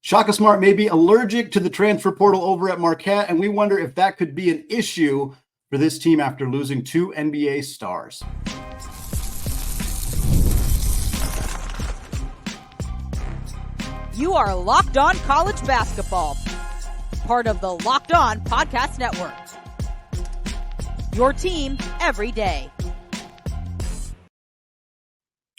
Shaka Smart may be allergic to the transfer portal over at Marquette, and we wonder if that could be an issue for this team after losing 2 NBA stars. You are Locked On College Basketball, part of the Locked On Podcast Network. Your team every day.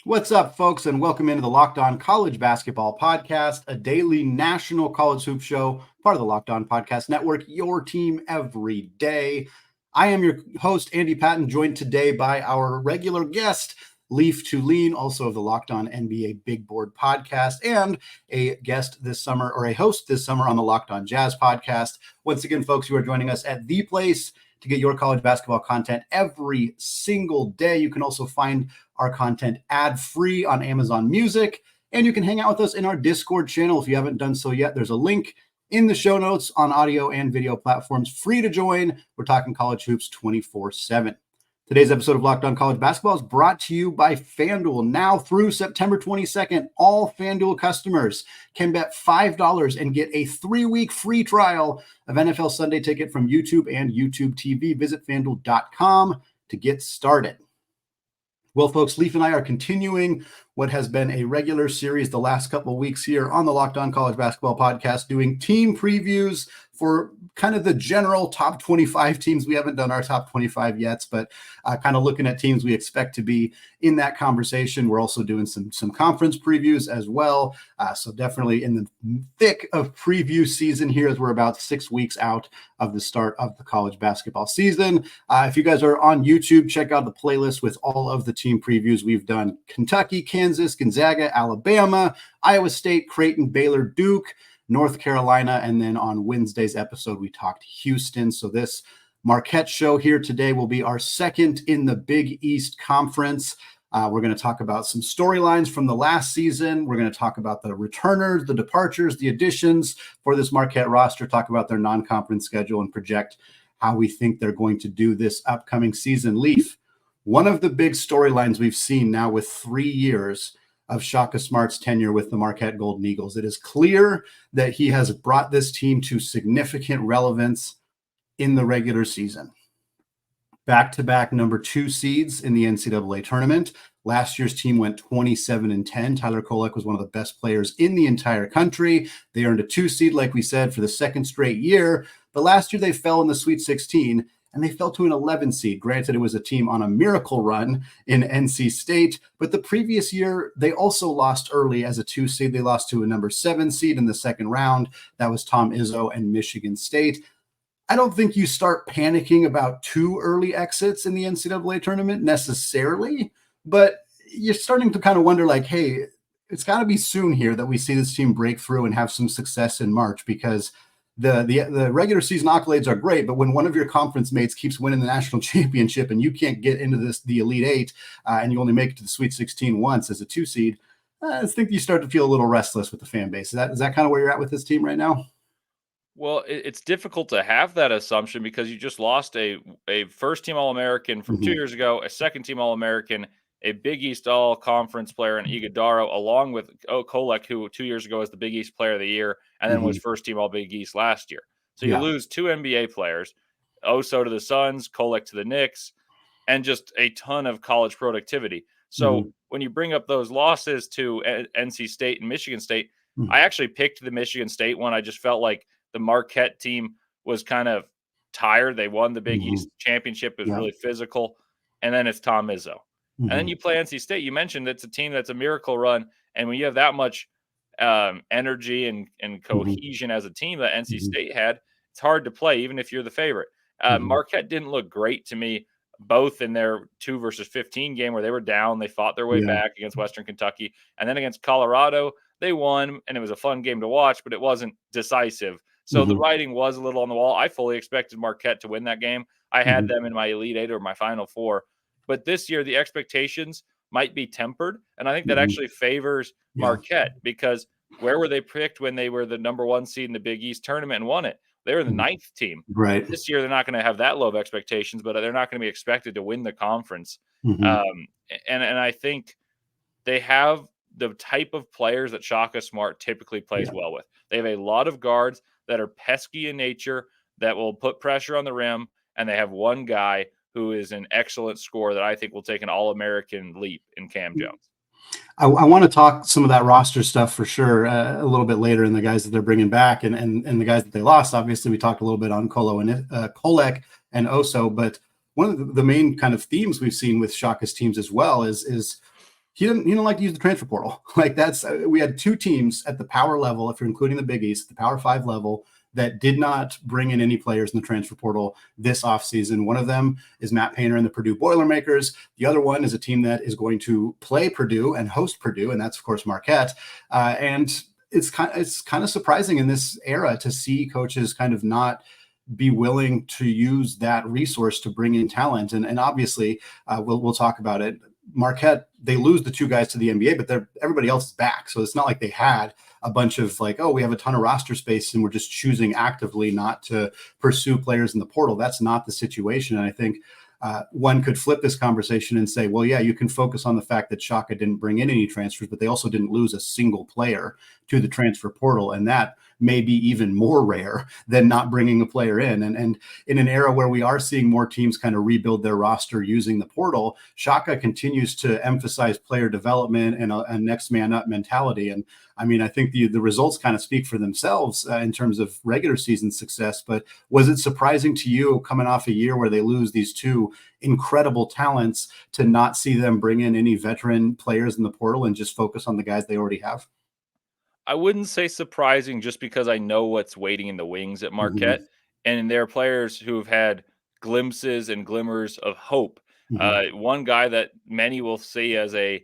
What's up, folks, and welcome into the Locked On College Basketball Podcast, a daily national college hoop show, part of the Locked On Podcast Network, your team every day. I am your host, Andy Patton, joined today by our regular guest, Leaf to Lean, also of the Locked On NBA Big Board Podcast, and a guest this summer, or a host this summer on the Locked On Jazz Podcast. Once again, folks, you are joining us at the place to get your college basketball content every single day. You can also find our content ad-free on Amazon Music, and you can hang out with us in our Discord channel if you haven't done so yet. There's a link in the show notes on audio and video platforms, free to join. We're talking college hoops 24/7. Today's episode of Locked On College Basketball is brought to you by FanDuel. Now through September 22nd, all FanDuel customers can bet $5 and get a 3-week free trial of NFL Sunday Ticket from YouTube and YouTube TV. Visit FanDuel.com to get started. Well, folks, Leaf and I are continuing what has been a regular series the last couple of weeks here on the Locked On College Basketball Podcast, doing team previews for kind of the general top 25 teams. We haven't done our top 25 yet, but kind of looking at teams we expect to be in that conversation. We're also doing some conference previews as well. So definitely in the thick of preview season here, as we're about 6 weeks out of the start of the college basketball season. If you guys are on YouTube, check out the playlist with all of the team previews. We've done Kentucky, Kansas, Gonzaga, Alabama, Iowa State, Creighton, Baylor, Duke, North Carolina, and then on Wednesday's episode, we talked Houston. So this Marquette show here today will be our second in the Big East Conference. We're going to talk about some storylines from the last season. We're going to talk about the returners, the departures, the additions for this Marquette roster, talk about their non-conference schedule, and project how we think they're going to do this upcoming season. Leaf, one of the big storylines we've seen now with 3 years of Shaka Smart's tenure with the Marquette Golden Eagles. It is clear that he has brought this team to significant relevance in the regular season. Back-to-back number 2 seeds in the NCAA Tournament. Last year's team went 27-10. Tyler Kolek was one of the best players in the entire country. They earned a 2 seed, like we said, for the second straight year. But last year they fell in the Sweet 16, and they fell to an 11 seed. Granted, it was a team on a miracle run in NC State, but the previous year, they also lost early as a 2 seed. They lost to a number 7 seed in the second round. That was Tom Izzo and Michigan State. I don't think you start panicking about 2 early exits in the NCAA tournament necessarily, but you're starting to kind of wonder, like, hey, it's got to be soon here that we see this team break through and have some success in March, because the regular season accolades are great, but when one of your conference mates keeps winning the national championship and you can't get into the Elite Eight and you only make it to the Sweet 16 once as a 2 seed, I think you start to feel a little restless with the fan base. Is that kind of where you're at with this team right now? Well, it's difficult to have that assumption because you just lost a first-team All-American from 2 years ago, a second-team All-American, a Big East All-Conference player in Ighodaro, along with Kolek, who 2 years ago was the Big East Player of the Year, and then was first-team All-Big East last year. So you lose 2 NBA players, Oso to the Suns, Kolek to the Knicks, and just a ton of college productivity. So when you bring up those losses to NC State and Michigan State, I actually picked the Michigan State one. I just felt like the Marquette team was kind of tired. They won the Big East championship. It was really physical. And then it's Tom Izzo. And then you play NC State. You mentioned it's a team that's a miracle run. And when you have that much energy and cohesion as a team that NC State had, it's hard to play, even if you're the favorite. Marquette didn't look great to me, both in their 2 versus 15 game where they were down. They fought their way back against Western Kentucky. And then against Colorado, they won, and it was a fun game to watch, but it wasn't decisive. So the writing was a little on the wall. I fully expected Marquette to win that game. I had them in my Elite Eight or my Final Four. But this year, the expectations might be tempered, and I think that actually favors Marquette, because where were they picked when they were the number 1 seed in the Big East tournament and won it? They were the 9th team. Right. This year, they're not going to have that low of expectations, but they're not going to be expected to win the conference. And I think they have the type of players that Shaka Smart typically plays Yeah. well with. They have a lot of guards that are pesky in nature, that will put pressure on the rim, and they have one guy who is an excellent scorer that I think will take an All-American leap in Kam Jones. I want to talk some of that roster stuff for sure a little bit later, and the guys that they're bringing back and the guys that they lost. Obviously, we talked a little bit on Kolek and Oso, but one of the main kind of themes we've seen with Shaka's teams as well is he didn't like to use the transfer portal. Like that's we had two teams at the power level, if you're including the Big East, the Power 5 level, that did not bring in any players in the transfer portal this offseason. One of them is Matt Painter and the Purdue Boilermakers. The other one is a team that is going to play Purdue and host Purdue, and that's, of course, Marquette. And it's kind of surprising in this era to see coaches kind of not be willing to use that resource to bring in talent. And obviously, we'll talk about it. Marquette, they lose the two guys to the NBA, but everybody else is back. So it's not like they had a bunch of like, oh, we have a ton of roster space and we're just choosing actively not to pursue players in the portal. That's not the situation. And I think one could flip this conversation and say, well, yeah, you can focus on the fact that Shaka didn't bring in any transfers, but they also didn't lose a single player to the transfer portal. And that may be even more rare than not bringing a player in. And in an era where we are seeing more teams kind of rebuild their roster using the portal, Shaka continues to emphasize player development and a next man up mentality. And I mean, I think the results kind of speak for themselves in terms of regular season success. But was it surprising to you coming off a year where they lose these two incredible talents to not see them bring in any veteran players in the portal and just focus on the guys they already have? I wouldn't say surprising just because I know what's waiting in the wings at Marquette. And there are players who have had glimpses and glimmers of hope. One guy that many will see as a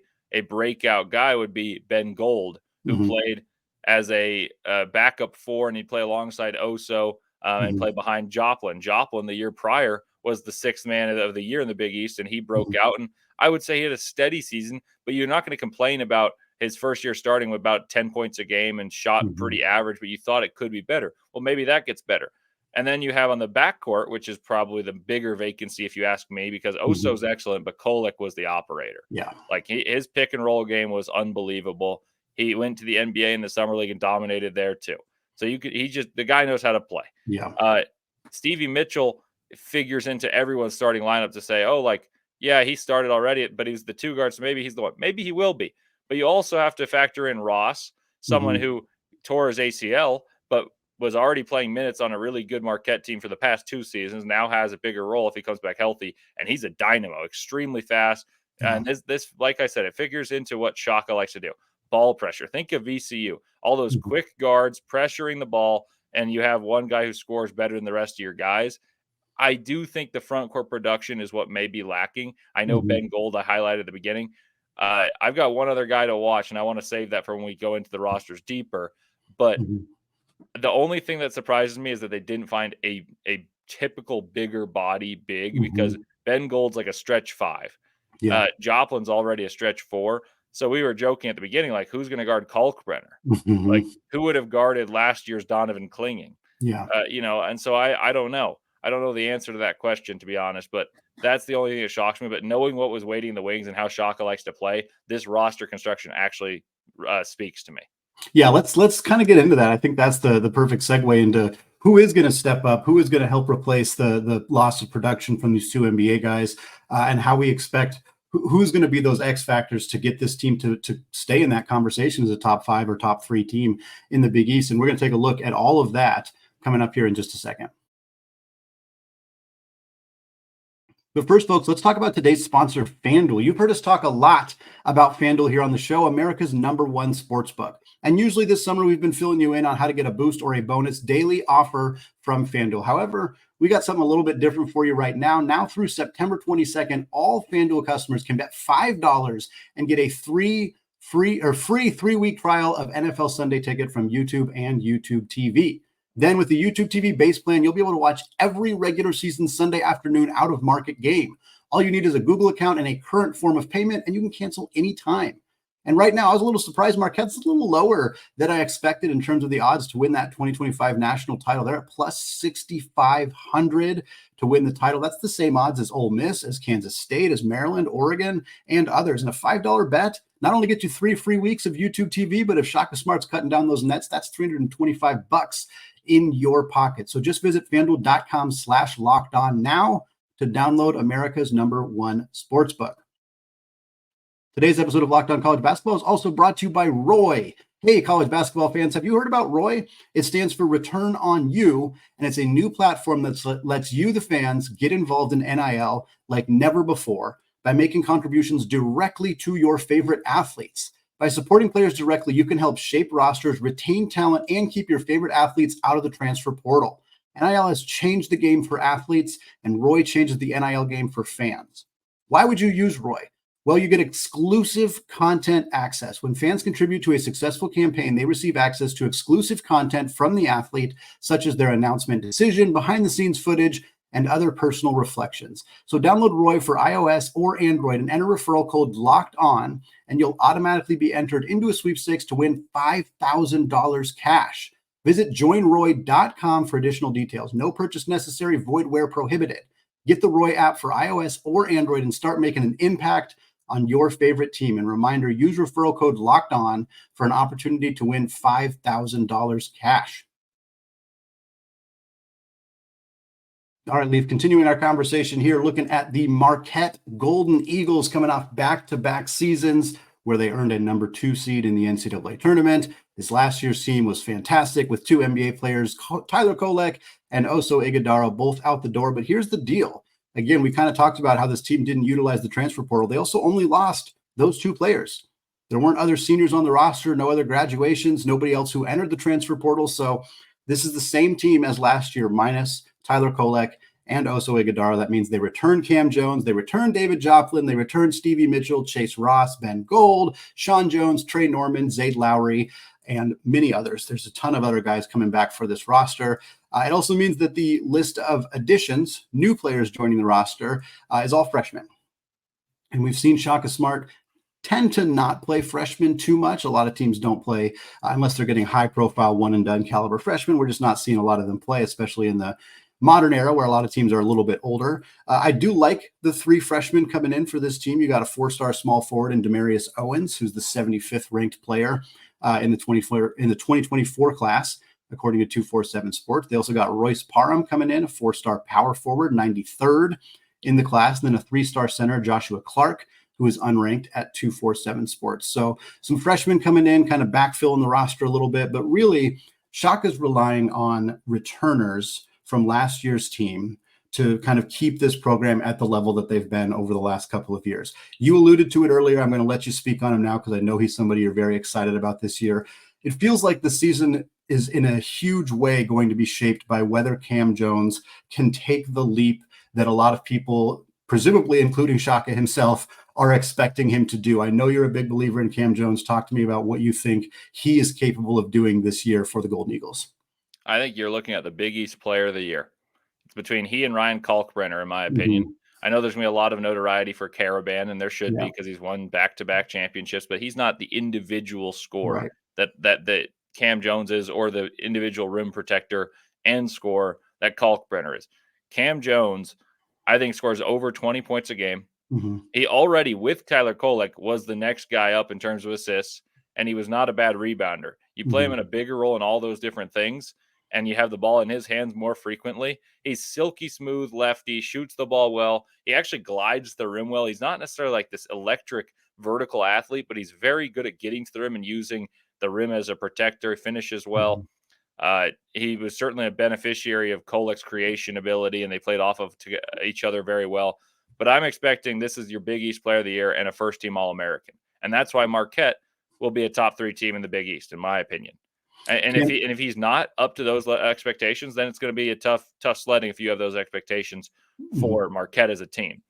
breakout guy would be Ben Gold, who played as a backup four, and he'd play alongside Oso and play behind Joplin. Joplin, the year prior, was the sixth man of the year in the Big East, and he broke out. And I would say he had a steady season, but you're not going to complain about his first year starting with about 10 points a game and shot pretty average, but you thought it could be better. Well, maybe that gets better. And then you have on the backcourt, which is probably the bigger vacancy, if you ask me, because Oso's excellent, but Kolek was the operator. Yeah. Like his pick and roll game was unbelievable. He went to the NBA in the summer league and dominated there too. So the guy knows how to play. Yeah. Stevie Mitchell figures into everyone's starting lineup to say, oh, like, yeah, he started already, but he's the two guard, so maybe he's the one. Maybe he will be. But you also have to factor in Ross, someone who tore his ACL, but was already playing minutes on a really good Marquette team for the past 2 seasons, now has a bigger role if he comes back healthy. And he's a dynamo, extremely fast. And this, like I said, it figures into what Shaka likes to do. Ball pressure. Think of VCU. All those quick guards pressuring the ball, and you have one guy who scores better than the rest of your guys. I do think the front court production is what may be lacking. I know Ben Gold I highlighted at the beginning. I've got one other guy to watch, and I want to save that for when we go into the rosters deeper. But the only thing that surprises me is that they didn't find a typical bigger body big, because Ben Gold's like a stretch 5. Yeah. Joplin's already a stretch 4. So we were joking at the beginning, like, who's going to guard Kalkbrenner? Like, who would have guarded last year's Donovan Klinging? Yeah. And so I don't know. I don't know the answer to that question, to be honest, but that's the only thing that shocks me. But knowing what was waiting in the wings and how Shaka likes to play, this roster construction actually speaks to me. Yeah, let's kind of get into that. I think that's the perfect segue into who is going to step up, who is going to help replace the loss of production from these two NBA guys, and how we expect who's going to be those X factors to get this team to stay in that conversation as a top 5 or top 3 team in the Big East. And we're going to take a look at all of that coming up here in just a second. But first, folks, let's talk about today's sponsor, FanDuel. You've heard us talk a lot about FanDuel here on the show, America's #1 sportsbook. And usually this summer, we've been filling you in on how to get a boost or a bonus daily offer from FanDuel. However, we got something a little bit different for you right now. Now through September 22nd, all FanDuel customers can bet $5 and get a free 3-week trial of NFL Sunday Ticket from YouTube and YouTube TV. Then with the YouTube TV base plan, you'll be able to watch every regular season Sunday afternoon out-of-market game. All you need is a Google account and a current form of payment, and you can cancel anytime. And right now, I was a little surprised. Marquette's a little lower than I expected in terms of the odds to win that 2025 national title. They're at plus 6,500 to win the title. That's the same odds as Ole Miss, as Kansas State, as Maryland, Oregon, and others. And a $5 bet not only gets you 3 free weeks of YouTube TV, but if Shaka Smart's cutting down those nets, that's $325 in your pocket. So just visit FanDuel.com/lockedon now to download America's #1 sportsbook. Today's episode of Locked On College Basketball is also brought to you by Roy. Hey, college basketball fans, have you heard about Roy? It stands for Return on You, and it's a new platform that lets you, the fans, get involved in NIL like never before by making contributions directly to your favorite athletes. By supporting players directly, you can help shape rosters, retain talent, and keep your favorite athletes out of the transfer portal. NIL has changed the game for athletes, and Roy changes the NIL game for fans. Why would you use Roy? Well, you get exclusive content access. When fans contribute to a successful campaign, they receive access to exclusive content from the athlete, such as their announcement decision, behind-the-scenes footage, and other personal reflections. So download Roy for iOS or Android and enter referral code LOCKEDON, and you'll automatically be entered into a sweepstakes to win $5,000 cash. Visit joinroy.com for additional details. No purchase necessary, void where prohibited. Get the Roy app for iOS or Android and start making an impact on your favorite team. And reminder, use referral code Locked On for an opportunity to win $5,000 cash. All right, Leaf, continuing our conversation here, looking at the Marquette Golden Eagles coming off back-to-back seasons where they earned a number 2 seed in the NCAA Tournament. This last year's team was fantastic with 2 NBA players, Tyler Kolek and Oso Ighodaro, both out the door. But here's the deal. Again, we kind of talked about how this team didn't utilize the transfer portal. They also only lost those 2 players. There weren't other seniors on the roster, no other graduations, nobody else who entered the transfer portal. So this is the same team as last year, minus Tyler Kolek and Oso Ighodaro. That means they return Kam Jones, they return David Joplin, they return Stevie Mitchell, Chase Ross, Ben Gold, Sean Jones, Trey Norman, Zayd Lowry, and many others. There's a ton of other guys coming back for this roster. It also means that the list of additions, new players joining the roster, is all freshmen. And we've seen Shaka Smart tend to not play freshmen too much. A lot of teams don't play unless they're getting high-profile one-and-done caliber freshmen. We're just not seeing a lot of them play, especially in the modern era where a lot of teams are a little bit older. I do like the 3 freshmen coming in for this team. You got a 4-star small forward in Demarius Owens, who's the 75th ranked player in the 2024 class, according to 247 Sports. They also got Royce Parham coming in, a 4-star power forward, 93rd in the class, and then a 3-star center, Joshua Clark, who is unranked at 247 Sports. So some freshmen coming in, kind of backfilling the roster a little bit, but really Shaka's relying on returners from last year's team to kind of keep this program at the level that they've been over the last couple of years. You alluded to it earlier. I'm going to let you speak on him now because I know he's somebody you're very excited about this year. It feels like the season is in a huge way going to be shaped by whether Kam Jones can take the leap that a lot of people, presumably including Shaka himself, are expecting him to do. I know you're a big believer in Kam Jones. Talk to me about what you think he is capable of doing this year for the Golden Eagles. I think you're looking at the Big East Player of the Year. It's between he and Ryan Kalkbrenner, in my opinion. Mm-hmm. I know there's going to be a lot of notoriety for Caravan, and there should be Yeah. because he's won back-to-back championships, but he's not the individual scorer Right. that Kam Jones is, or the individual rim protector and scorer that Kalkbrenner is. Kam Jones, I think, scores over 20 points a game. Mm-hmm. He already, with Tyler Kolek, was the next guy up in terms of assists, and he was not a bad rebounder. You play him in a bigger role in all those different things, and you have the ball in his hands more frequently. He's silky smooth lefty, shoots the ball well. He actually glides the rim well. He's not necessarily like this electric vertical athlete, but he's very good at getting to the rim and using the rim as a protector. He finishes well. He was certainly a beneficiary of Kolek's creation ability, and they played off of each other very well. But I'm expecting this is your Big East Player of the Year and a first-team All-American. And that's why Marquette will be a top 3 team in the Big East, in my opinion. And if he's not up to those expectations, then it's going to be a tough sledding if you have those expectations for Marquette as a team.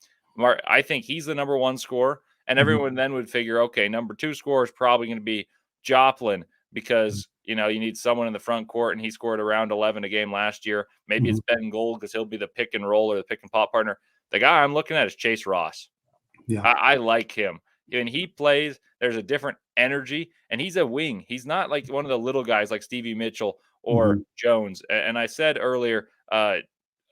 I think he's the number 1 scorer, and everyone then would figure, okay, number 2 scorer is probably going to be Joplin because, you need someone in the front court, and he scored around 11 a game last year. Maybe it's Ben Gold because he'll be the pick and roll or the pick and pop partner. The guy I'm looking at is Chase Ross. Yeah. I like him. When he plays, there's a different energy, and he's a wing. He's not like one of the little guys like Stevie Mitchell or Jones. And I said earlier,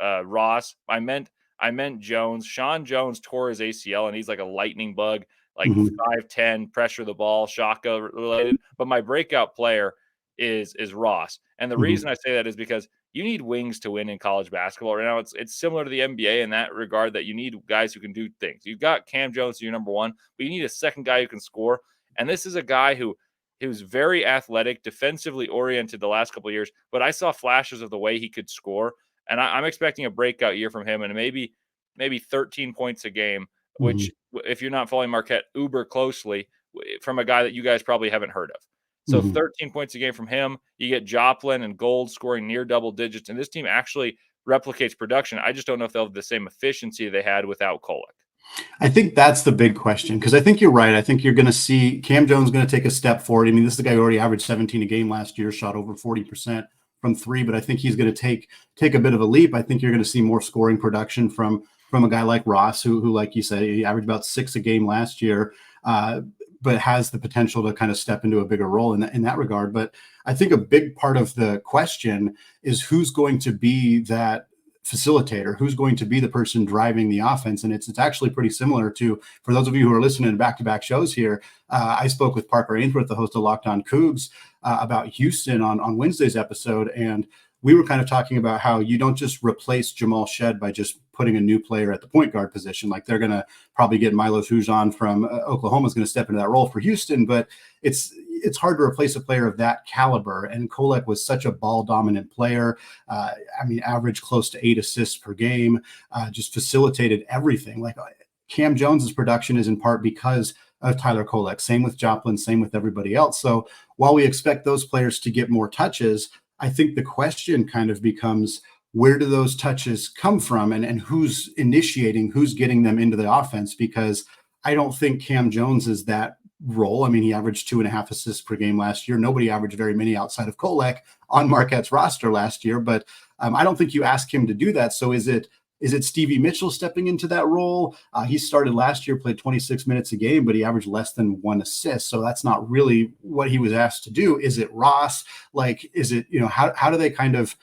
Ross. I meant Jones. Sean Jones tore his ACL, and he's like a lightning bug, like 5'10", pressure the ball, Shaka related. But my breakout player is Ross. And the reason I say that is because you need wings to win in college basketball right now. It's similar to the NBA in that regard, that you need guys who can do things. You've got Kam Jones, your number one, but you need a second guy who can score. And this is a guy who's very athletic, defensively oriented the last couple of years, but I saw flashes of the way he could score. And I'm expecting a breakout year from him, and maybe 13 points a game, which if you're not following Marquette uber closely, from a guy that you guys probably haven't heard of. So 13 points a game from him. You get Joplin and Gold scoring near double digits, and this team actually replicates production. I just don't know if they'll have the same efficiency they had without Kolek. I think that's the big question, because I think you're right. I think you're going to see Kam Jones going to take a step forward. I mean, this is the guy who already averaged 17 a game last year, shot over 40% from three, but I think he's going to take a bit of a leap. I think you're going to see more scoring production from a guy like Ross, who like you said, he averaged about 6 a game last year, but has the potential to kind of step into a bigger role in that regard. But I think a big part of the question is who's going to be that facilitator, who's going to be the person driving the offense. And it's actually pretty similar to, for those of you who are listening to back-to-back shows here, I spoke with Parker Ainsworth, the host of Locked On Cougs, about Houston on Wednesday's episode. And we were kind of talking about how you don't just replace Jamal Shead by just putting a new player at the point guard position. Like, they're going to probably get Milo Tujan from Oklahoma is going to step into that role for Houston, but it's hard to replace a player of that caliber. And Kolek was such a ball dominant player. I mean, averaged close to 8 assists per game, just facilitated everything. Like, Kam Jones's production is in part because of Tyler Kolek. Same with Joplin, same with everybody else. So while we expect those players to get more touches, I think the question kind of becomes, where do those touches come from, and who's initiating, who's getting them into the offense? Because I don't think Kam Jones is that role. I mean, he averaged 2.5 assists per game last year. Nobody averaged very many outside of Kolek on Marquette's roster last year, but I don't think you ask him to do that. So is it Stevie Mitchell stepping into that role? He started last year, played 26 minutes a game, but he averaged less than 1 assist. So that's not really what he was asked to do. Is it Ross? Like, is it, how do they kind of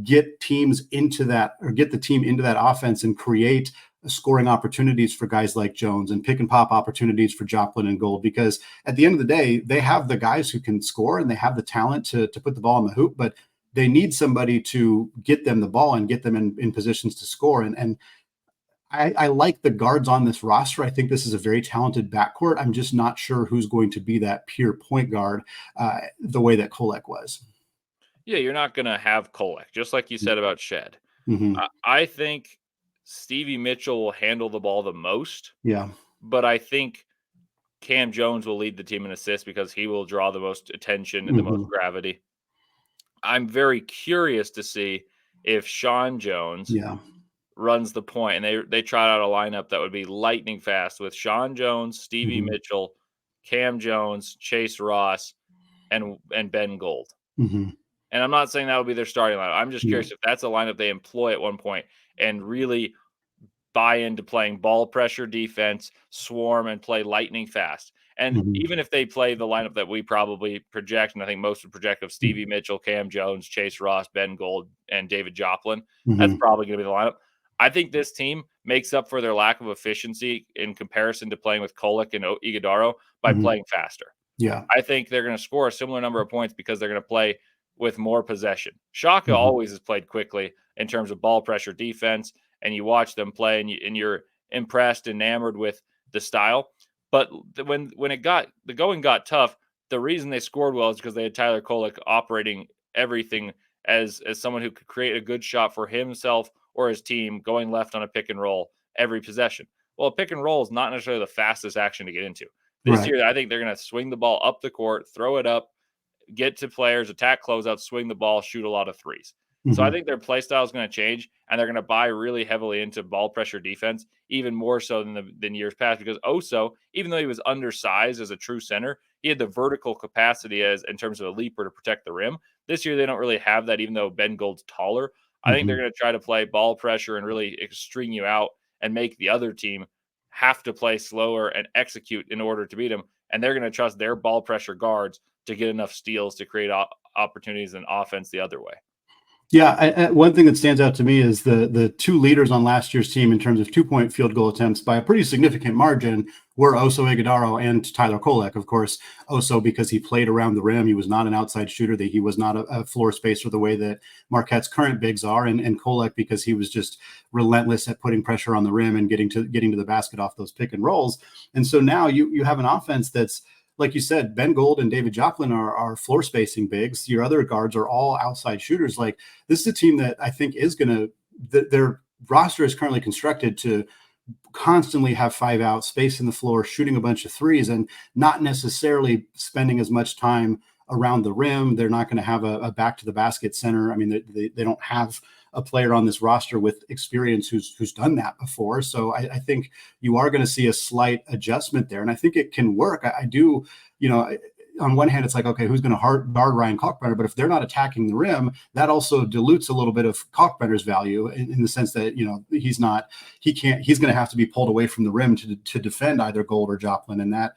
get teams into that, or get the team into that offense and create scoring opportunities for guys like Jones and pick and pop opportunities for Joplin and Gold? Because at the end of the day, they have the guys who can score and they have the talent to put the ball in the hoop, but they need somebody to get them the ball and get them in positions to score. And I like the guards on this roster. I think this is a very talented backcourt. I'm just not sure who's going to be that pure point guard the way that Kolek was. Yeah, you're not going to have Kolek, just like you said about Shed. Mm-hmm. I think Stevie Mitchell will handle the ball the most. Yeah. But I think Kam Jones will lead the team in assists because he will draw the most attention and the most gravity. I'm very curious to see if Sean Jones runs the point, and they tried out a lineup that would be lightning fast with Sean Jones, Stevie Mitchell, Kam Jones, Chase Ross, and Ben Gold. And I'm not saying that would be their starting lineup. I'm just curious if that's a lineup they employ at one point and really buy into playing ball pressure defense, swarm, and play lightning fast. And even if they play the lineup that we probably project, and I think most would project, of Stevie Mitchell, Kam Jones, Chase Ross, Ben Gold, and David Joplin, that's probably going to be the lineup. I think this team makes up for their lack of efficiency in comparison to playing with Kolek and Ighodaro by playing faster. Yeah. I think they're going to score a similar number of points because they're going to play with more possession. Shaka always has played quickly in terms of ball pressure defense, and you watch them play and you're impressed, enamored with the style. But when the going got tough, the reason they scored well is because they had Tyler Kolek operating everything as someone who could create a good shot for himself or his team, going left on a pick and roll every possession. Well, a pick and roll is not necessarily the fastest action to get into. This year, I think they're going to swing the ball up the court, throw it up, get to players, attack closeout, swing the ball, shoot a lot of threes. So I think their play style is going to change, and they're going to buy really heavily into ball pressure defense, even more so than years past, because Oso, even though he was undersized as a true center, he had the vertical capacity in terms of a leaper to protect the rim. This year, they don't really have that, even though Ben Gold's taller. I think they're going to try to play ball pressure and really string you out and make the other team have to play slower and execute in order to beat them. And they're going to trust their ball pressure guards to get enough steals to create opportunities and offense the other way. Yeah, one thing that stands out to me is the two leaders on last year's team in terms of 2-point field goal attempts by a pretty significant margin were Oso Ighodaro and Tyler Kolek. Of course, Oso because he played around the rim. He was not an outside shooter. That he was not a floor spacer the way that Marquette's current bigs are, and Kolek because he was just relentless at putting pressure on the rim and getting to the basket off those pick and rolls. And so now you have an offense that's, like you said, Ben Gold and David Joplin are floor spacing bigs. Your other guards are all outside shooters. Like, this is a team that I think is going to, their roster is currently constructed to constantly have 5 out, space in the floor, shooting a bunch of threes, and not necessarily spending as much time around the rim. They're not going to have a back to the basket center. I mean, they don't have a player on this roster with experience who's done that before. So I think you are going to see a slight adjustment there. And I think it can work. I do, on one hand, it's like, okay, who's going to guard Ryan Kalkbrenner? But if they're not attacking the rim, that also dilutes a little bit of Kalkbrenner's value in the sense that, he's going to have to be pulled away from the rim to defend either Gold or Joplin. And that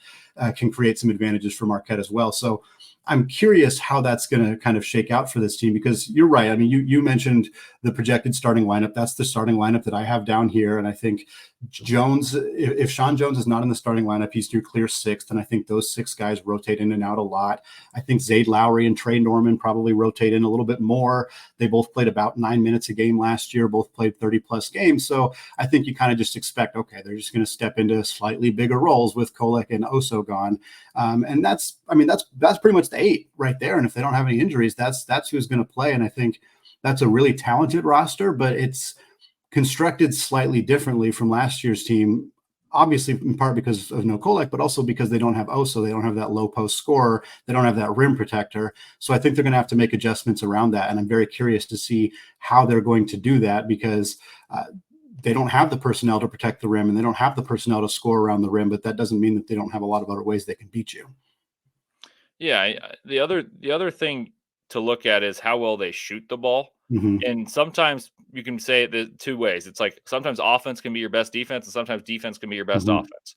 can create some advantages for Marquette as well. So I'm curious how that's going to kind of shake out for this team, because you're right. I mean, you mentioned the projected starting lineup. That's the starting lineup that I have down here. And I think Jones, if Sean Jones is not in the starting lineup, he's your clear sixth. And I think those 6 guys rotate in and out a lot. I think Zayd Lowry and Trey Norman probably rotate in a little bit more. They both played about 9 minutes a game last year, both played 30 plus games. So I think you kind of just expect, okay, they're just going to step into slightly bigger roles with Kolek and Oso gone. And that's pretty much the 8 right there. And if they don't have any injuries, that's who's going to play. And I think that's a really talented roster, but it's constructed slightly differently from last year's team, obviously in part because of no Kolek, but also because they don't have Oso. They don't have that low post scorer. They don't have that rim protector. So I think they're going to have to make adjustments around that. And I'm very curious to see how they're going to do that, because they don't have the personnel to protect the rim and they don't have the personnel to score around the rim, but that doesn't mean that they don't have a lot of other ways they can beat you. Yeah. The other thing to look at is how well they shoot the ball. Mm-hmm. And sometimes you can say it 2 ways. It's like sometimes offense can be your best defense and sometimes defense can be your best offense.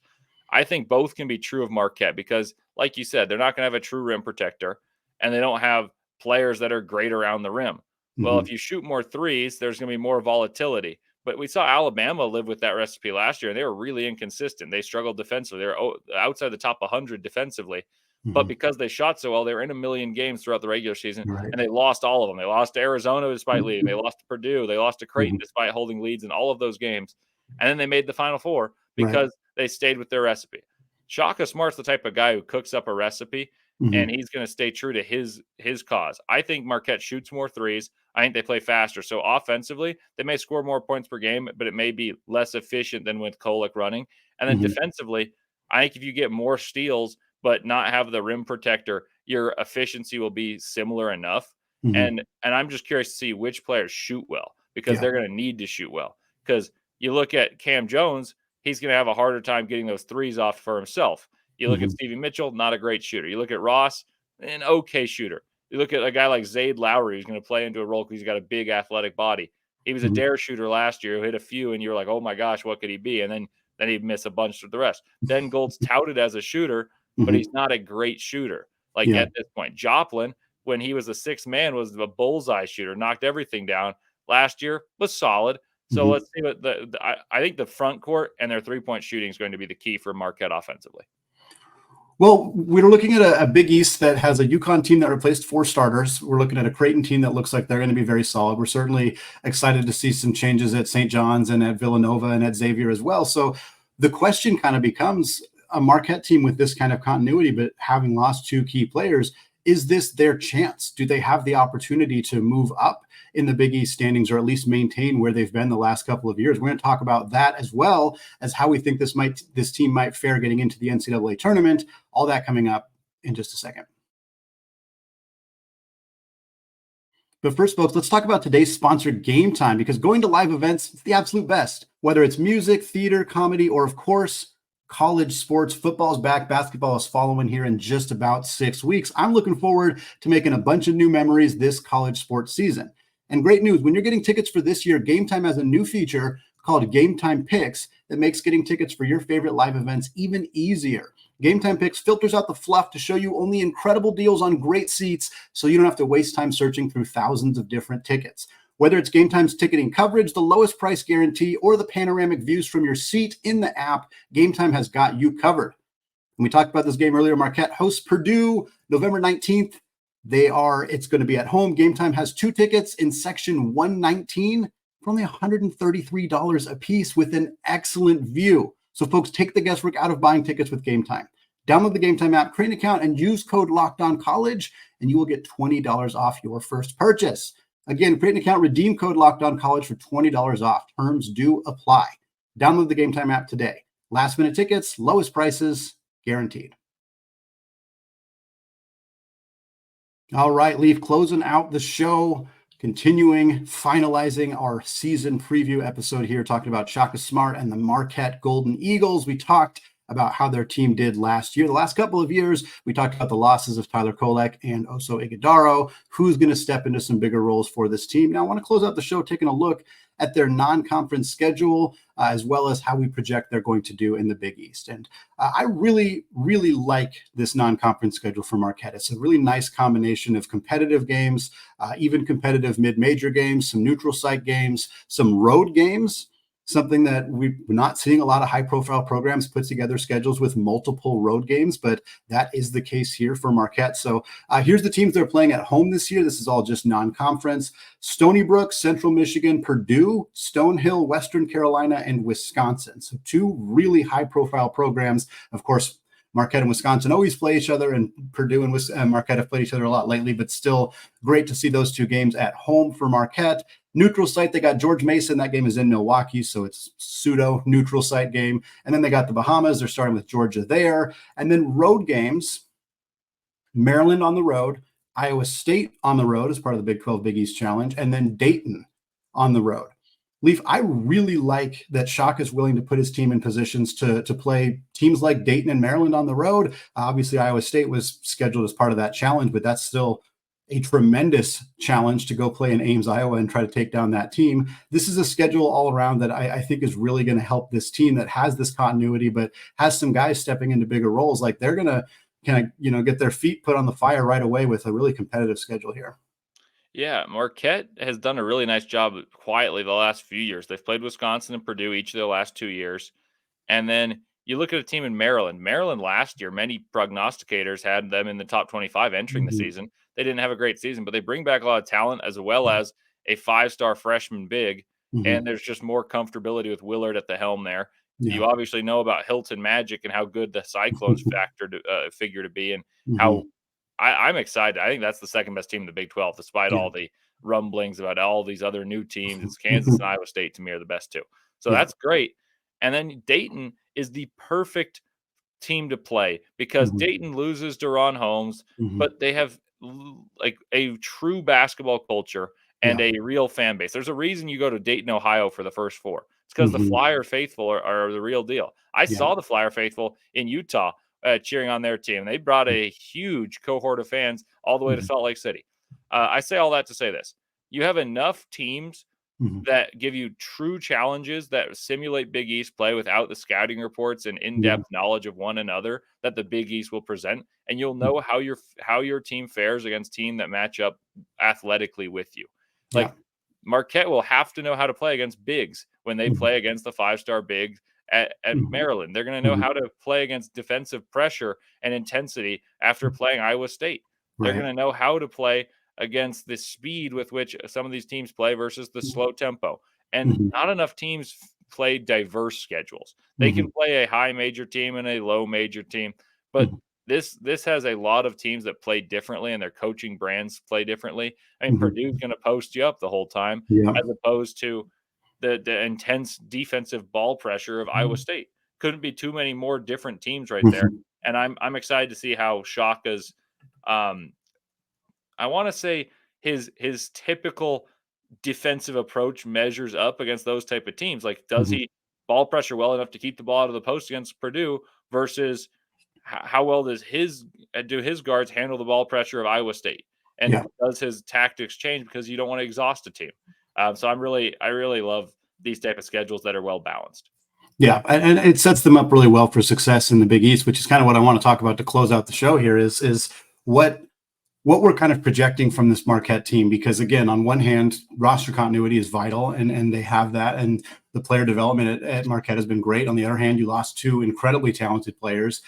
I think both can be true of Marquette because, like you said, they're not going to have a true rim protector and they don't have players that are great around the rim. Well, if you shoot more threes, there's going to be more volatility. But we saw Alabama live with that recipe last year, and they were really inconsistent. They struggled defensively. They were outside the top 100 defensively. But because they shot so well, they were in 1 million games throughout the regular season, and they lost all of them. They lost to Arizona despite leading. They lost to Purdue. They lost to Creighton despite holding leads in all of those games. And then they made the Final Four because they stayed with their recipe. Shaka Smart's the type of guy who cooks up a recipe, and he's going to stay true to his cause. I think Marquette shoots more threes. I think they play faster. So offensively, they may score more points per game, but it may be less efficient than with Kolek running. And then defensively, I think if you get more steals but not have the rim protector, your efficiency will be similar enough. And I'm just curious to see which players shoot well, because they're going to need to shoot well. Because you look at Kam Jones, he's going to have a harder time getting those threes off for himself. You look at Stevie Mitchell, not a great shooter. You look at Ross, an okay shooter. You look at a guy like Zayd Lowry, who's going to play into a role because he's got a big athletic body. He was a dare shooter last year who hit a few, and you're like, oh my gosh, what could he be? And then he'd miss a bunch of the rest. Then Gold's touted as a shooter, but he's not a great shooter. Like at this point, Joplin, when he was the 6th man, was a bullseye shooter, knocked everything down. Last year was solid. So let's see what I think the front court and their 3-point shooting is going to be the key for Marquette offensively. Well, we're looking at a Big East that has a UConn team that replaced 4 starters. We're looking at a Creighton team that looks like they're going to be very solid. We're certainly excited to see some changes at St. John's and at Villanova and at Xavier as well. So the question kind of becomes, a Marquette team with this kind of continuity, but having lost 2 key players, is this their chance? Do they have the opportunity to move up in the Big East standings, or at least maintain where they've been the last couple of years? We're going to talk about that, as well as how we think this team might fare getting into the NCAA tournament. All that coming up in just a second. But first, folks, let's talk about today's sponsor, Game Time, because going to live events is the absolute best. Whether it's music, theater, comedy, or of course, college sports. Football's back. Basketball is following here in just about 6 weeks. I'm looking forward to making a bunch of new memories this college sports season. And great news, when you're getting tickets for this year, Game Time has a new feature called Game Time Picks that makes getting tickets for your favorite live events even easier. Game Time Picks filters out the fluff to show you only incredible deals on great seats, so you don't have to waste time searching through thousands of different tickets. Whether it's Game Time's ticketing coverage, the lowest price guarantee, or the panoramic views from your seat in the app, Game Time has got you covered. And we talked about this game earlier. Marquette hosts Purdue November 19th. It's going to be at home. Game Time has 2 tickets in section 119 for only $133 a piece with an excellent view. So folks, take the guesswork out of buying tickets with Game Time. Download the Game Time app, create an account, and use code LOCKEDONCollege, and you will get $20 off your first purchase. Again, create an account, redeem code LOCKEDONCollege for $20 off. Terms do apply. Download the Game Time app today. Last minute tickets, lowest prices, guaranteed. All right, Leaf, closing out the show, finalizing our season preview episode here, talking about Shaka Smart and the Marquette Golden Eagles. We talked about how their team did last year. The last couple of years, we talked about the losses of Tyler Kolek and also Ighodaro, who's going to step into some bigger roles for this team. Now, I want to close out the show taking a look at their non-conference schedule, as well as how we project they're going to do in the Big East. And I really, really like this non-conference schedule for Marquette. It's a really nice combination of competitive games, even competitive mid-major games, some neutral site games, some road games, something that we're not seeing a lot of high-profile programs put together schedules with multiple road games, but that is the case here for Marquette. So here's the teams they're playing at home this year. This is all just non-conference. Stony Brook, Central Michigan, Purdue, Stonehill, Western Carolina, and Wisconsin. So 2 really high-profile programs. Of course, Marquette and Wisconsin always play each other, and Purdue and Marquette have played each other a lot lately, but still great to see those 2 games at home for Marquette. Neutral site, they got George Mason. That game is in Milwaukee, so it's pseudo neutral site game. And then they got the Bahamas. They're starting with Georgia there. And then road games, Maryland on the road, Iowa State on the road as part of the Big 12 Big East Challenge, and then Dayton on the road. Leaf, I really like that Shaka is willing to put his team in positions to play teams like Dayton and Maryland on the road. Obviously, Iowa State was scheduled as part of that challenge, but that's still a tremendous challenge to go play in Ames, Iowa, and try to take down that team. This is a schedule all around that I think is really going to help this team that has this continuity, but has some guys stepping into bigger roles. Like they're going to kind of, get their feet put on the fire right away with a really competitive schedule here. Yeah, Marquette has done a really nice job quietly the last few years. They've played Wisconsin and Purdue each of the last 2 years. And then you look at a team in Maryland. Maryland last year, many prognosticators had them in the top 25 entering the season. They didn't have a great season, but they bring back a lot of talent as well as a 5-star freshman big. And there's just more comfortability with Willard at the helm there. Yeah. You obviously know about Hilton Magic and how good the Cyclones figure to be, and how I'm excited. I think that's the second best team in the Big 12, despite all the rumblings about all these other new teams. It's Kansas and Iowa State to me are the best 2. So that's great. And then Dayton is the perfect team to play because Dayton loses Deron Holmes, but they have like a true basketball culture and a real fan base. There's a reason you go to Dayton, Ohio for the first 4. It's because the Flyer faithful are the real deal. I saw the Flyer faithful in Utah cheering on their team. They brought a huge cohort of fans all the way to Salt Lake City. I say all that to say this. You have enough teams that give you true challenges that simulate Big East play without the scouting reports and in-depth knowledge of one another that the Big East will present, and you'll know how your team fares against teams that match up athletically with you. Like Marquette will have to know how to play against bigs when they play against the 5-star bigs at Maryland. They're going to know how to play against defensive pressure and intensity after playing Iowa State. They're going to know how to play against the speed with which some of these teams play versus the slow tempo. And not enough teams play diverse schedules. They can play a high major team and a low major team, but this has a lot of teams that play differently and their coaching brands play differently. I mean, Purdue's going to post you up the whole time as opposed to the intense defensive ball pressure of Iowa State. Couldn't be too many more different teams right there. And I'm excited to see how Shaka's I want to say his typical defensive approach measures up against those type of teams. Like, does he ball pressure well enough to keep the ball out of the post against Purdue versus how well does his guards handle the ball pressure of Iowa State? And does his tactics change because you don't want to exhaust a team? So I really love these type of schedules that are well balanced. Yeah, and it sets them up really well for success in the Big East, which is kind of what I want to talk about to close out the show here is what what we're kind of projecting from this Marquette team, because again, on one hand, roster continuity is vital, and they have that, and the player development at Marquette has been great. On the other hand, you lost two incredibly talented players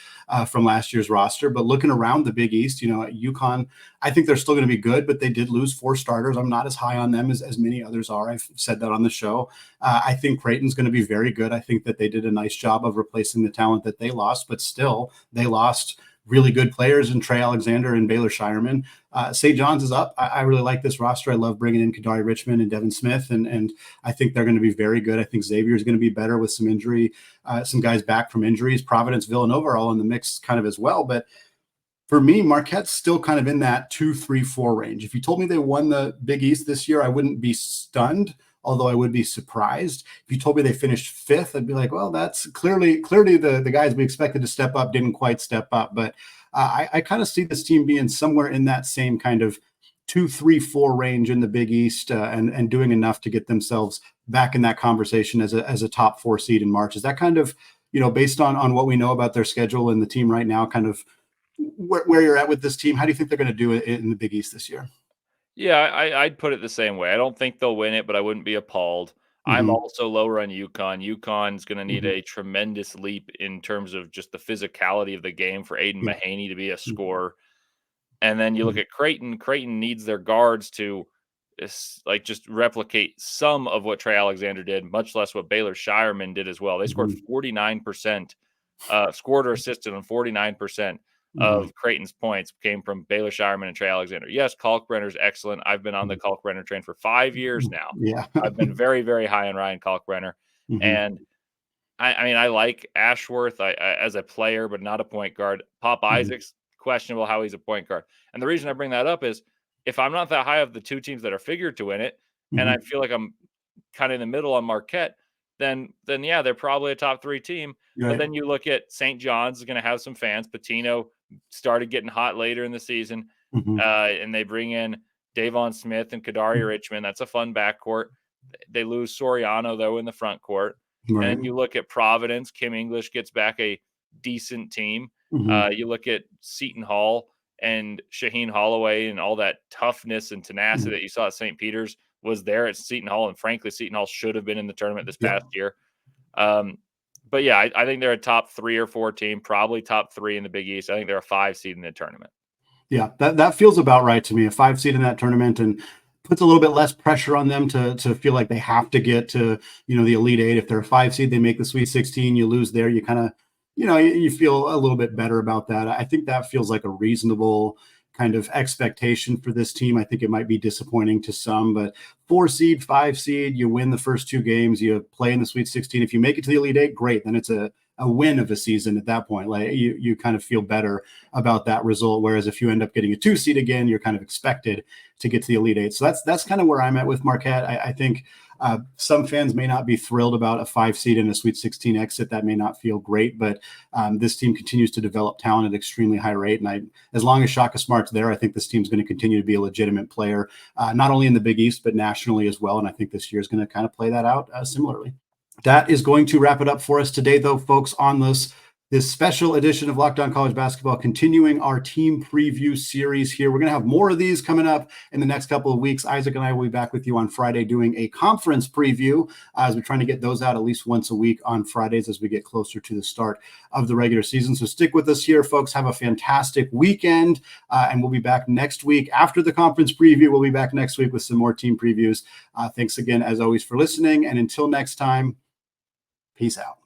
from last year's roster. But looking around the Big East, at UConn, I think they're still going to be good, but they did lose four starters. I'm not as high on them as many others are. I've said that on the show. I think Creighton's going to be very good. I think that they did a nice job of replacing the talent that they lost, but still they lost really good players in Trey Alexander and Baylor Shireman. St. John's is up. I really like this roster. I love bringing in Ighodaro Richmond and Devin Smith, and I think they're going to be very good. I think Xavier is going to be better with some injury, some guys back from injuries. Providence, Villanova are all in the mix kind of as well. But for me, Marquette's still kind of in that 2, 3, 4 range. If you told me they won the Big East this year, I wouldn't be stunned, although I would be surprised. If you told me they finished 5th, I'd be like, well, that's clearly the guys we expected to step up didn't quite step up. But I kind of see this team being somewhere in that same kind of 2, 3, 4 range in the Big East, and doing enough to get themselves back in that conversation as a top 4 seed in March. Is that kind of, based on what we know about their schedule and the team right now, kind of where you're at with this team? How do you think they're going to do it in the Big East this year? Yeah, I'd put it the same way. I don't think they'll win it, but I wouldn't be appalled. I'm also lower on UConn. UConn's going to need a tremendous leap in terms of just the physicality of the game for Aiden Mahaney to be a scorer. And then you look at Creighton. Creighton needs their guards to just replicate some of what Trey Alexander did, much less what Baylor Shireman did as well. They scored 49%, scored or assisted on 49% of Creighton's points came from Baylor Shireman and Trey Alexander. Yes, Kalkbrenner's excellent. I've been on the Kalkbrenner train for 5 years now. Yeah. I've been very, very high on Ryan Kalkbrenner. And I mean, I like Ashworth as a player, but not a point guard. Pop Isaac's questionable how he's a point guard. And the reason I bring that up is if I'm not that high of the two teams that are figured to win it, and I feel like I'm kind of in the middle on Marquette, then yeah, they're probably a top 3 team. Right. But then you look at St. John's is going to have some fans. Patino started getting hot later in the season, and they bring in Davon Smith and Ighodaro Richmond. That's a fun backcourt. They lose Soriano, though, in the front court. Right. And you look at Providence. Kim English gets back a decent team. You look at Seton Hall and Shaheen Holloway, and all that toughness and tenacity that you saw at St. Peter's was there at Seton Hall. And frankly, Seton Hall should have been in the tournament this past year. But yeah, I think they're a top 3 or 4 team, probably top 3 in the Big East. I think they're a 5 seed in the tournament. Yeah, that feels about right to me. A 5 seed in that tournament, and puts a little bit less pressure on them to feel like they have to get to, the Elite 8. If they're a 5 seed, they make the Sweet 16, you lose there. You kind of, you feel a little bit better about that. I think that feels like a reasonable kind of expectation for this team. I think it might be disappointing to some, but 4 seed, 5 seed, you win the first 2 games, you play in the Sweet 16. If you make it to the Elite 8, great. Then it's a win of a season at that point. Like you kind of feel better about that result. Whereas if you end up getting a 2 seed again, you're kind of expected to get to the Elite 8. So that's kind of where I'm at with Marquette. I think some fans may not be thrilled about a 5 seed and a Sweet 16 exit. That may not feel great, but this team continues to develop talent at an extremely high rate. And as long as Shaka Smart's there, I think this team's going to continue to be a legitimate player, not only in the Big East, but nationally as well. And I think this year is going to kind of play that out similarly. That is going to wrap it up for us today, though, folks, on this special edition of Locked On College Basketball, continuing our team preview series here. We're going to have more of these coming up in the next couple of weeks. Isaac and I will be back with you on Friday doing a conference preview as we're trying to get those out at least once a week on Fridays as we get closer to the start of the regular season. So stick with us here, folks. Have a fantastic weekend, and we'll be back next week after the conference preview. We'll be back next week with some more team previews. Thanks again, as always, for listening, and until next time, peace out.